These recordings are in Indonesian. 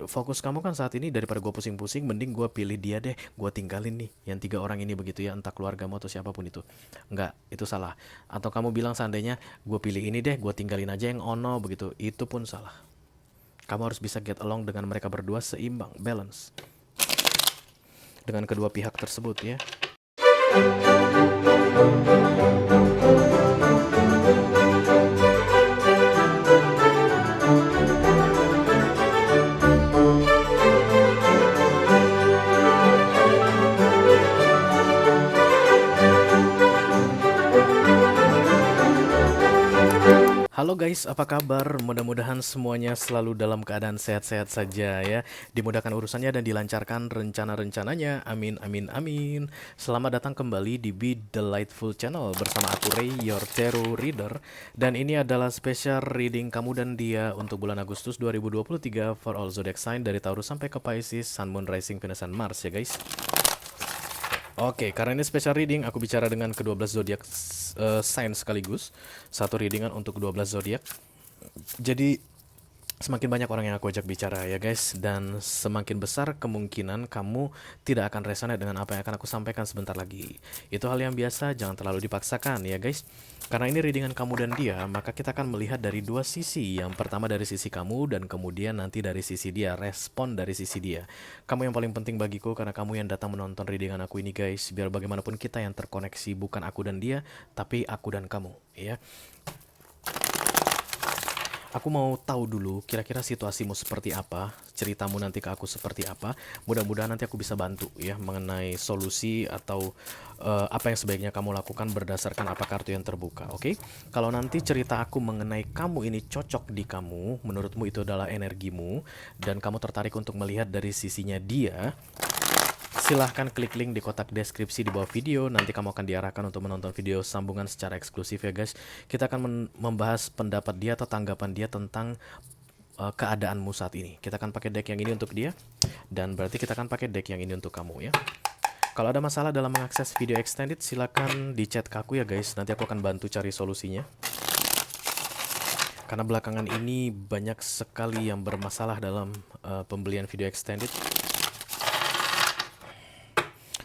fokus kamu kan saat ini daripada gue pusing-pusing, mending gue pilih dia deh, gue tinggalin nih yang tiga orang ini begitu ya, entah keluargamu atau siapapun itu. Enggak, itu salah. Atau kamu bilang seandainya gue pilih ini deh, gue tinggalin aja yang ono begitu, itu pun salah. Kamu harus bisa get along dengan mereka berdua, seimbang, balance dengan kedua pihak tersebut ya. Halo guys, apa kabar? Mudah-mudahan semuanya selalu dalam keadaan sehat-sehat saja ya. Dimudahkan urusannya dan dilancarkan rencana-rencananya. Amin, amin, amin. Selamat datang kembali di Be Delightful Channel bersama aku Ray, your tarot reader. Dan ini adalah special reading kamu dan dia untuk bulan Agustus 2023 for all zodiac sign dari Taurus sampai ke Pisces, Sun, Moon, Rising, Venus, dan Mars ya guys. Oke, karena ini special reading, aku bicara dengan ke-12 zodiak sign sekaligus. Satu readingan untuk 12 zodiak. Jadi semakin banyak orang yang aku ajak bicara ya guys, dan semakin besar kemungkinan kamu tidak akan resonate dengan apa yang akan aku sampaikan sebentar lagi. Itu hal yang biasa, jangan terlalu dipaksakan ya guys. Karena ini readingan kamu dan dia, maka kita akan melihat dari dua sisi. Yang pertama dari sisi kamu, dan kemudian nanti dari sisi dia, respon dari sisi dia. Kamu yang paling penting bagiku, karena kamu yang datang menonton readingan aku ini guys. Biar bagaimanapun kita yang terkoneksi, bukan aku dan dia, tapi aku dan kamu ya. Aku mau tahu dulu kira-kira situasimu seperti apa, ceritamu nanti ke aku seperti apa. Mudah-mudahan nanti aku bisa bantu ya mengenai solusi atau apa yang sebaiknya kamu lakukan berdasarkan apa kartu yang terbuka, oke? Kalau nanti cerita aku mengenai kamu ini cocok di kamu, menurutmu itu adalah energimu, dan kamu tertarik untuk melihat dari sisinya dia, silahkan klik link di kotak deskripsi di bawah video. Nanti kamu akan diarahkan untuk menonton video sambungan secara eksklusif ya guys. Kita akan membahas pendapat dia atau tanggapan dia tentang keadaanmu saat ini. Kita akan pakai deck yang ini untuk dia, dan berarti kita akan pakai deck yang ini untuk kamu ya. Kalau ada masalah dalam mengakses video extended, silakan di chat ke aku ya guys. Nanti aku akan bantu cari solusinya. Karena belakangan ini banyak sekali yang bermasalah dalam pembelian video extended.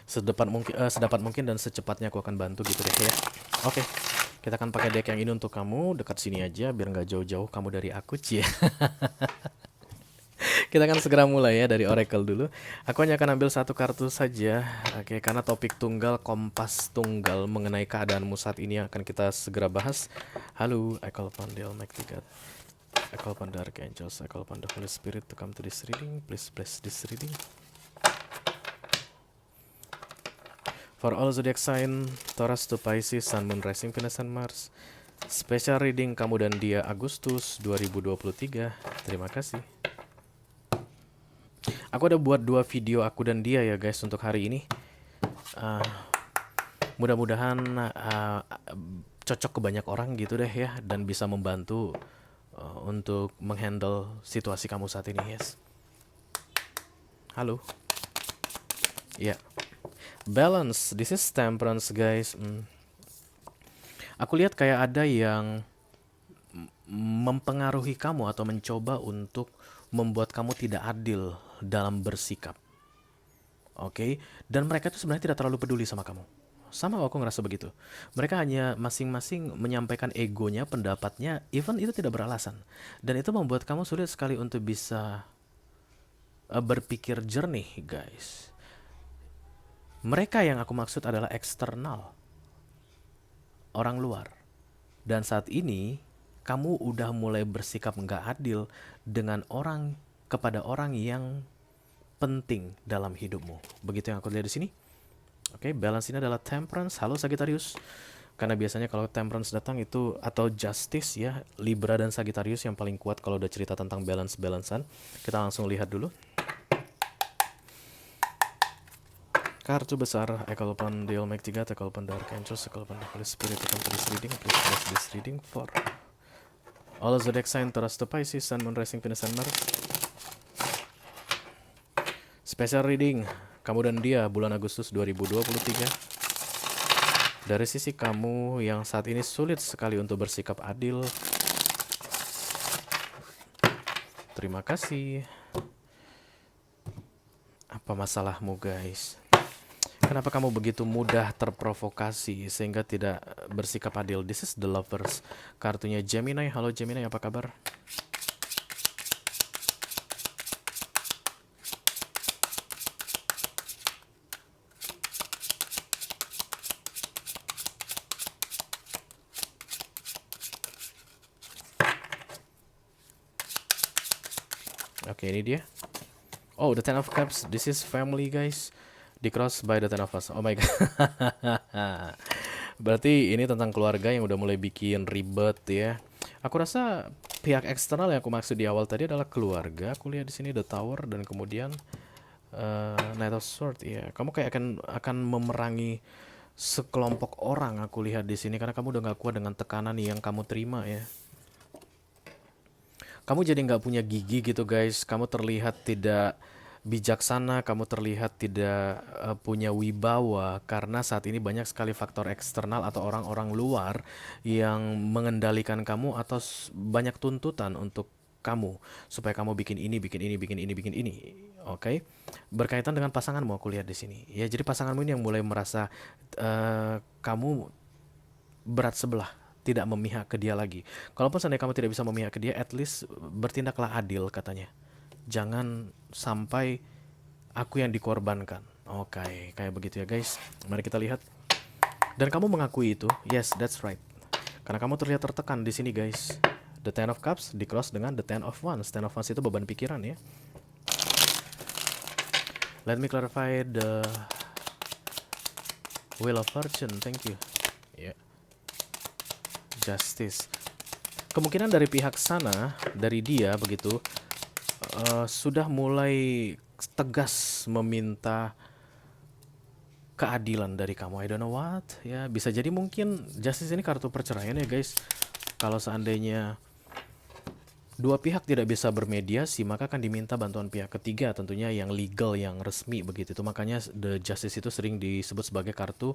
Sedapat mungkin dan secepatnya aku akan bantu gitu deh ya. Oke, kita akan pakai deck yang ini untuk kamu. Dekat sini aja biar nggak jauh-jauh kamu dari aku, cie. Kita akan segera mulai ya dari Oracle dulu. Aku hanya akan ambil satu kartu saja. Oke, karena topik tunggal, kompas tunggal mengenai keadaanmu saat ini yang akan kita segera bahas. Halo, I call upon the Almighty God, I call upon the Archangels, I call upon the Holy Spirit to come to this reading. Please bless this reading. For all zodiac sign, Taurus to Pisces, Sun, Moon, Rising, Venus, and Mars. Special reading kamu dan dia Agustus 2023. Terima kasih. Aku ada buat dua video aku dan dia ya guys untuk hari ini. Mudah-mudahan cocok ke banyak orang gitu deh ya, dan bisa membantu untuk menghandle situasi kamu saat ini, yes. Halo. Ya. Yeah. Balance, this is temperance guys. Aku lihat kayak ada yang mempengaruhi kamu atau mencoba untuk membuat kamu tidak adil dalam bersikap. Oke, dan mereka itu sebenarnya tidak terlalu peduli sama kamu. Sama aku ngerasa begitu. Mereka hanya masing-masing menyampaikan egonya, pendapatnya, even itu tidak beralasan. Dan itu membuat kamu sulit sekali untuk bisa berpikir jernih guys. Mereka yang aku maksud adalah eksternal, orang luar. Dan saat ini, kamu udah mulai bersikap nggak adil dengan orang kepada orang yang penting dalam hidupmu. Begitu yang aku lihat di sini. Oke, balance ini adalah temperance. Halo Sagittarius. Karena biasanya kalau temperance datang itu, atau justice ya, Libra dan Sagittarius yang paling kuat kalau udah cerita tentang balance-balancean. Kita langsung lihat dulu. Kartu besar, I call upon the Almighty God, I call upon the Archangels, I call upon the Holy Spirit to come to this reading. Please bless this reading for all zodiac sign, Taurus to Pisces, Sun, Moon, Rising, Venus, and Mars. Special reading kamu dan dia bulan Agustus 2023. Dari sisi kamu yang saat ini sulit sekali untuk bersikap adil. Terima kasih. Apa masalahmu guys? Kenapa kamu begitu mudah terprovokasi sehingga tidak bersikap adil? This is the lovers. Kartunya Gemini. Halo Gemini, apa kabar? Oke, ini dia. Oh, the Ten of Cups. This is family, guys. Di-cross by the Ten of Us. Oh my god. Berarti ini tentang keluarga yang udah mulai bikin ribet ya. Aku rasa pihak eksternal yang aku maksud di awal tadi adalah keluarga. Aku lihat di sini the Tower dan kemudian Knight of Sword ya. Kamu kayak akan memerangi sekelompok orang aku lihat di sini karena kamu udah nggak kuat dengan tekanan yang kamu terima ya. Kamu jadi nggak punya gigi gitu guys. Kamu terlihat tidak bijaksana, kamu terlihat tidak punya wibawa karena saat ini banyak sekali faktor eksternal atau orang-orang luar yang mengendalikan kamu atau banyak tuntutan untuk kamu supaya kamu bikin ini, bikin ini, bikin ini, bikin ini. Oke. Berkaitan dengan pasanganmu aku lihat di sini. Ya, jadi pasanganmu ini yang mulai merasa kamu berat sebelah, tidak memihak ke dia lagi. Kalaupun seandainya kamu tidak bisa memihak ke dia, at least bertindaklah adil katanya. Jangan sampai aku yang dikorbankan. Oke, kayak begitu ya guys. Mari kita lihat. Dan kamu mengakui itu. Yes, that's right. Karena kamu terlihat tertekan di sini guys. The Ten of Cups di cross dengan the Ten of Wands. Ten of Wands itu beban pikiran ya. Let me clarify the Wheel of Fortune. Thank you. Ya. Yeah. Justice. Kemungkinan dari pihak sana, dari dia begitu, sudah mulai tegas meminta keadilan dari kamu. I don't know what. Ya, bisa jadi mungkin Justice ini kartu perceraian ya guys. Kalau seandainya dua pihak tidak bisa bermediasi, maka akan diminta bantuan pihak ketiga, tentunya yang legal, yang resmi begitu. Itu makanya the justice itu sering disebut sebagai kartu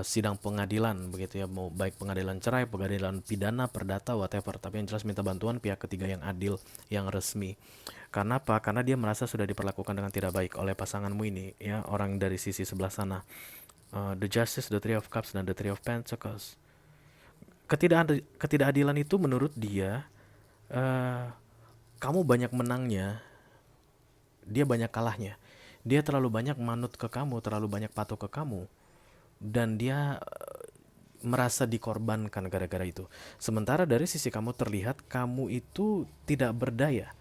sidang pengadilan begitu ya, mau baik pengadilan cerai, pengadilan pidana, perdata, whatever. Tapi yang jelas minta bantuan pihak ketiga yang adil, yang resmi. Karena apa? Karena dia merasa sudah diperlakukan dengan tidak baik oleh pasanganmu ini, ya, orang dari sisi sebelah sana. The Justice, the Three of Cups, dan the Three of Pentacles. Ketidakadilan itu menurut dia, kamu banyak menangnya, dia banyak kalahnya. Dia terlalu banyak manut ke kamu, terlalu banyak patuh ke kamu, dan dia merasa dikorbankan gara-gara itu. Sementara dari sisi kamu terlihat kamu itu tidak berdaya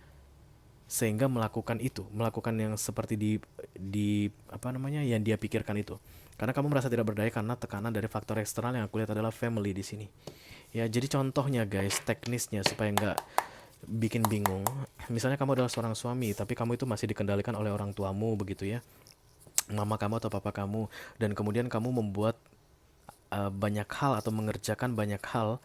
sehingga melakukan itu, melakukan yang seperti di apa namanya yang dia pikirkan itu. Karena kamu merasa tidak berdaya karena tekanan dari faktor eksternal yang aku lihat adalah family di sini. Ya, jadi contohnya guys, teknisnya supaya nggak bikin bingung. Misalnya kamu adalah seorang suami, tapi kamu itu masih dikendalikan oleh orang tuamu begitu ya, mama kamu atau papa kamu, dan kemudian kamu membuat banyak hal atau mengerjakan banyak hal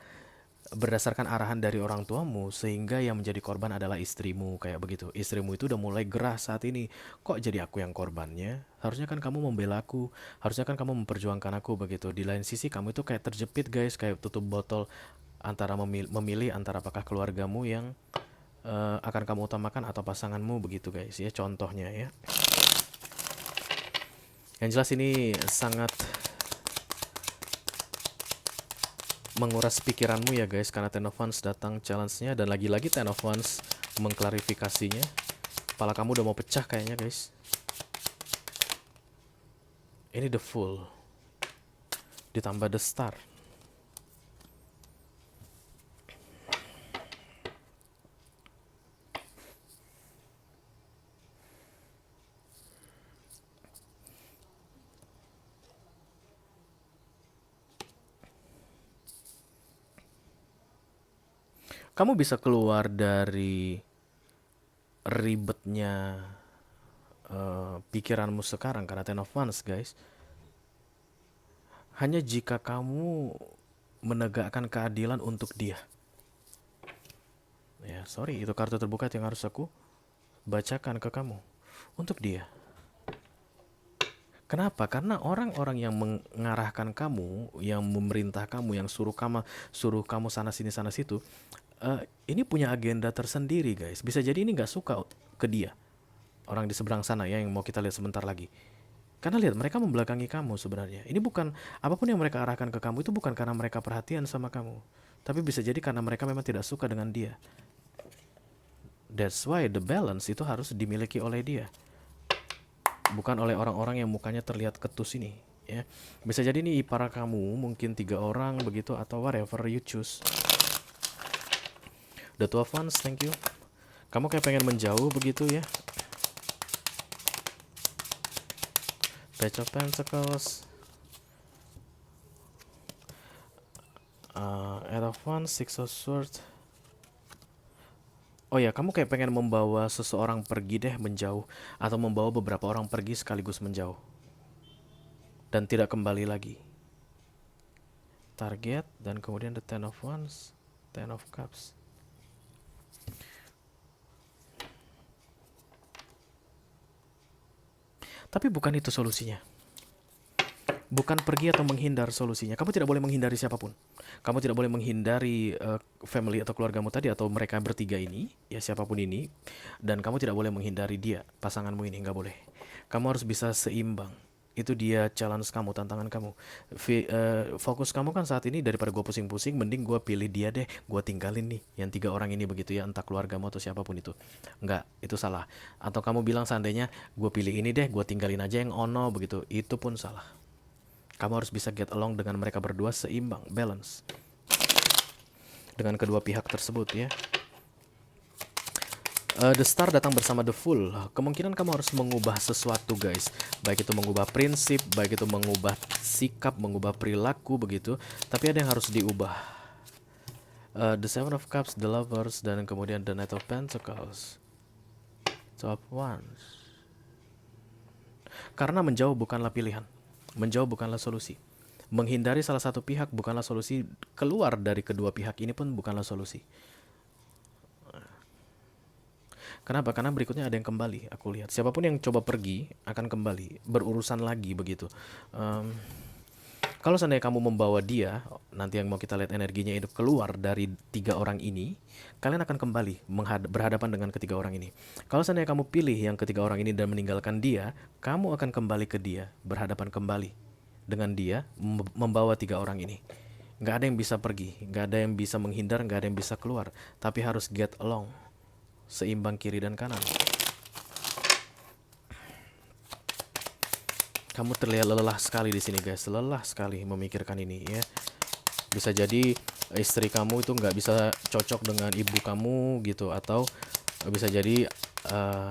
berdasarkan arahan dari orang tuamu, sehingga yang menjadi korban adalah istrimu kayak begitu. Istrimu itu udah mulai gerah saat ini. Kok jadi aku yang korbannya? Harusnya kan kamu membela aku, harusnya kan kamu memperjuangkan aku begitu. Di lain sisi kamu itu kayak terjepit guys, kayak tutup botol antara memilih antara apakah keluargamu yang akan kamu utamakan atau pasanganmu begitu guys ya, contohnya ya. Yang jelas ini sangat menguras pikiranmu ya guys, karena Ten of Wands datang challenge-nya, dan lagi-lagi Ten of Wands mengklarifikasinya. Kepala kamu udah mau pecah kayaknya guys. Ini the Fool ditambah the Star. Kamu bisa keluar dari ribetnya pikiranmu sekarang karena Ten of Wands guys, hanya jika kamu menegakkan keadilan untuk dia. Ya, sorry, itu kartu terbuka yang harus aku bacakan ke kamu. Untuk dia. Kenapa? Karena orang-orang yang mengarahkan kamu, yang memerintah kamu, yang suruh kamu sana sini sana situ, ini punya agenda tersendiri guys. Bisa jadi ini nggak suka ke dia. orang di seberang sana ya, yang mau kita lihat sebentar lagi. Karena lihat, mereka membelakangi kamu sebenarnya. Ini bukan, apapun yang mereka arahkan ke kamu itu bukan karena mereka perhatian sama kamu, tapi bisa jadi karena mereka memang tidak suka dengan dia. That's why the balance itu harus dimiliki oleh dia, bukan oleh orang-orang yang mukanya terlihat ketus ini ya. Bisa jadi nih para kamu mungkin 3 orang begitu, atau whatever you choose. The 12 ones, thank you. Kamu kayak pengen menjauh begitu ya. Page of Pentacles, Eight of Wands, Six of Swords. Oh ya, kamu kayak pengen membawa seseorang pergi deh, menjauh, atau membawa beberapa orang pergi sekaligus menjauh dan tidak kembali lagi. Target, dan kemudian the Ten of Wands, Ten of Cups. Tapi bukan itu solusinya. Bukan pergi atau menghindar solusinya. Kamu tidak boleh menghindari siapapun. Kamu tidak boleh menghindari family atau keluargamu tadi, atau mereka bertiga ini, ya siapapun ini. Dan kamu tidak boleh menghindari dia, pasanganmu ini, nggak boleh. Kamu harus bisa seimbang. Itu dia challenge kamu, tantangan kamu. Fokus kamu kan saat ini, daripada gue pusing-pusing, mending gue pilih dia deh, gue tinggalin nih yang 3 orang ini begitu ya, entah keluargamu atau siapapun itu. Enggak, itu salah. Atau kamu bilang seandainya, gue pilih ini deh, gue tinggalin aja yang ono begitu, itu pun salah. Kamu harus bisa get along dengan mereka berdua, seimbang, balance dengan kedua pihak tersebut ya. The Star datang bersama The Fool. Kemungkinan kamu harus mengubah sesuatu guys. Baik itu mengubah prinsip, baik itu mengubah sikap, mengubah perilaku begitu. Tapi ada yang harus diubah. The Seven of Cups, The Lovers, dan kemudian The Knight of Pentacles, Two of Wands. Karena menjauh bukanlah pilihan. Menjauh bukanlah solusi. Menghindari salah satu pihak bukanlah solusi. Keluar dari kedua pihak ini pun bukanlah solusi. Kenapa? Karena berikutnya ada yang kembali. Aku lihat siapapun yang coba pergi akan kembali, berurusan lagi begitu. Kalau seandainya kamu membawa dia, nanti yang mau kita lihat energinya itu keluar dari 3 orang ini, kalian akan kembali berhadapan dengan ketiga orang ini. Kalau seandainya kamu pilih yang ketiga orang ini dan meninggalkan dia, kamu akan kembali ke dia, berhadapan kembali dengan dia, membawa 3 orang ini. Gak ada yang bisa pergi, gak ada yang bisa menghindar, gak ada yang bisa keluar, tapi harus get along, seimbang kiri dan kanan. Kamu terlihat lelah sekali di sini guys, lelah sekali memikirkan ini ya. Bisa jadi istri kamu itu nggak bisa cocok dengan ibu kamu gitu, atau bisa jadi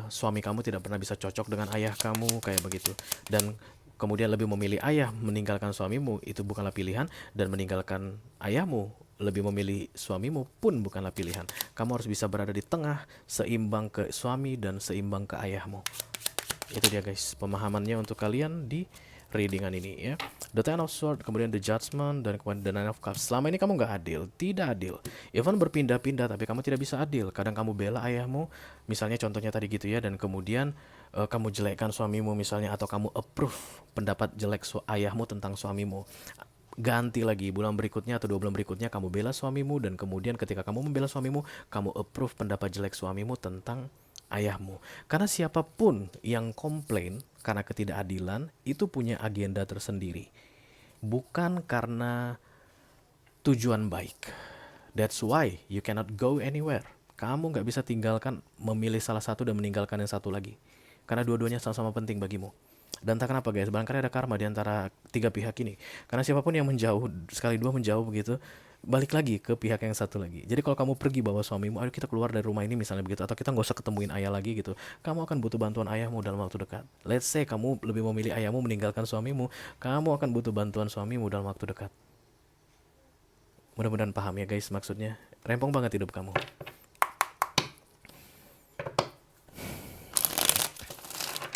suami kamu tidak pernah bisa cocok dengan ayah kamu kayak begitu. Dan kemudian lebih memilih ayah meninggalkan suamimu, itu bukanlah pilihan, dan meninggalkan ayahmu lebih memilih suamimu pun bukanlah pilihan. Kamu harus bisa berada di tengah, seimbang ke suami dan seimbang ke ayahmu. Itu dia guys, pemahamannya untuk kalian di readingan ini ya. The Ten of Swords, kemudian The Judgment, dan kemudian The Nine of Cups. Selama ini kamu nggak adil, tidak adil. Even berpindah-pindah, tapi kamu tidak bisa adil. Kadang kamu bela ayahmu, misalnya contohnya tadi gitu ya, dan kemudian kamu jelekkan suamimu misalnya, atau kamu approve pendapat jelek ayahmu tentang suamimu. Ganti lagi bulan berikutnya atau 2 bulan berikutnya kamu bela suamimu, dan kemudian ketika kamu membela suamimu, kamu approve pendapat jelek suamimu tentang ayahmu. Karena siapapun yang komplain karena ketidakadilan itu punya agenda tersendiri, bukan karena tujuan baik. That's why you cannot go anywhere. Kamu nggak bisa tinggalkan, memilih salah satu dan meninggalkan yang satu lagi, karena dua-duanya sama-sama penting bagimu. Dan tak kenapa guys, barangkali ada karma di antara 3 pihak ini. Karena siapapun yang menjauh, sekali dua menjauh begitu, balik lagi ke pihak yang satu lagi. Jadi kalau kamu pergi bawa suamimu, ayo kita keluar dari rumah ini misalnya begitu, atau kita nggak usah ketemuin ayah lagi gitu, kamu akan butuh bantuan ayahmu dalam waktu dekat. Let's say kamu lebih memilih ayahmu meninggalkan suamimu, kamu akan butuh bantuan suamimu dalam waktu dekat. Mudah-mudahan paham ya guys maksudnya. Rempong banget hidup kamu.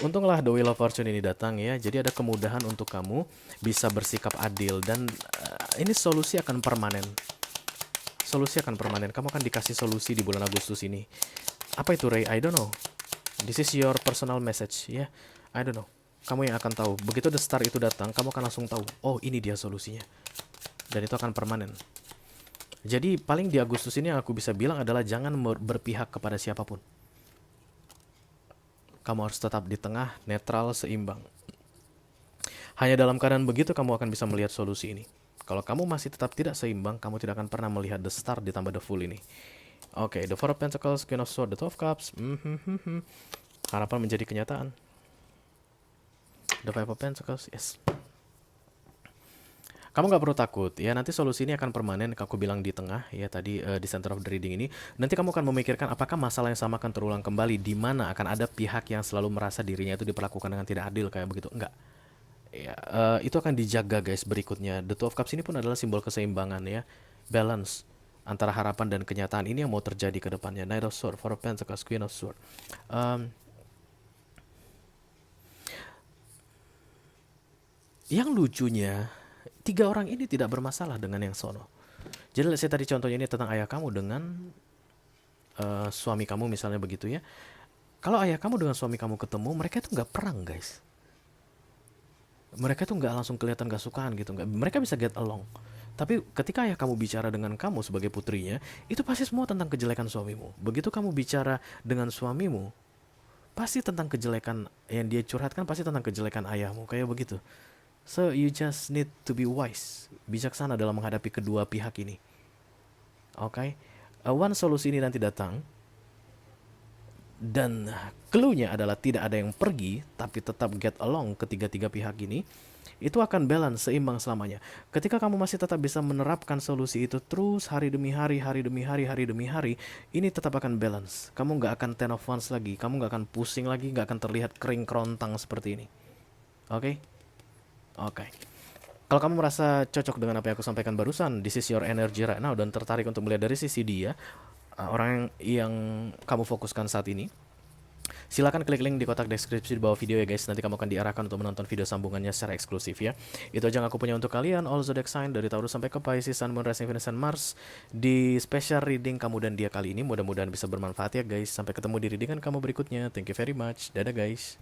Untunglah The Wheel of Fortune ini datang ya. Jadi ada kemudahan untuk kamu bisa bersikap adil. Dan ini solusi akan permanen. Solusi akan permanen. Kamu akan dikasih solusi di bulan Agustus ini. Apa itu Ray? I don't know. This is your personal message ya. I don't know. Kamu yang akan tahu. Begitu The Star itu datang, kamu akan langsung tahu, oh ini dia solusinya. Dan itu akan permanen. Jadi paling di Agustus ini yang aku bisa bilang adalah jangan berpihak kepada siapapun. Kamu harus tetap di tengah, netral, seimbang. Hanya dalam keadaan begitu kamu akan bisa melihat solusi ini. Kalau kamu masih tetap tidak seimbang, kamu tidak akan pernah melihat the star ditambah the full ini. Oke, the Four of Pentacles, Queen of Swords, the Two of Cups. Harapan menjadi kenyataan. The Five of Pentacles, yes. Kamu nggak perlu takut ya, nanti solusi ini akan permanen. Aku bilang di tengah ya tadi, di center of the reading ini. Nanti kamu akan memikirkan apakah masalah yang sama akan terulang kembali, di mana akan ada pihak yang selalu merasa dirinya itu diperlakukan dengan tidak adil kayak begitu. Enggak. Ya, itu akan dijaga guys berikutnya. The Two of Cups ini pun adalah simbol keseimbangan ya, balance antara harapan dan kenyataan ini yang mau terjadi ke depannya. Knight of Swords, Four of Pentacles, Queen of Swords. Yang lucunya, 3 orang ini tidak bermasalah dengan yang sono. Jadi saya tadi contohnya ini tentang ayah kamu dengan suami kamu misalnya begitu ya. Kalau ayah kamu dengan suami kamu ketemu, mereka itu nggak perang guys. Mereka tuh nggak langsung kelihatan gak sukaan gitu, nggak. Mereka bisa get along. Tapi ketika ayah kamu bicara dengan kamu sebagai putrinya, itu pasti semua tentang kejelekan suamimu. Begitu kamu bicara dengan suamimu, pasti tentang kejelekan yang dia curhatkan, pasti tentang kejelekan ayahmu, kayak begitu. So you just need to be wise, bijaksana dalam menghadapi kedua pihak ini. Oke, one solusi ini nanti datang, dan clue-nya adalah tidak ada yang pergi, tapi tetap get along ketiga-tiga pihak ini. Itu akan balance, seimbang selamanya. Ketika kamu masih tetap bisa menerapkan solusi itu terus hari demi hari, hari demi hari, hari demi hari, ini tetap akan balance. Kamu nggak akan ten of wands lagi, kamu nggak akan pusing lagi, nggak akan terlihat kering kerontang seperti ini. Oke? Oke. Kalau kamu merasa cocok dengan apa yang aku sampaikan barusan, this is your energy right now, dan tertarik untuk melihat dari sisi dia, orang yang kamu fokuskan saat ini, silakan klik link di kotak deskripsi di bawah video ya guys. Nanti kamu akan diarahkan untuk menonton video sambungannya secara eksklusif ya. Itu aja yang aku punya untuk kalian. All zodiac sign dari Taurus sampai ke Pisces, Sun, Moon, Rising, Venus, and Mars di special reading kamu dan dia kali ini. Mudah-mudahan bisa bermanfaat ya guys. Sampai ketemu di readingan kamu berikutnya. Thank you very much. Dadah guys.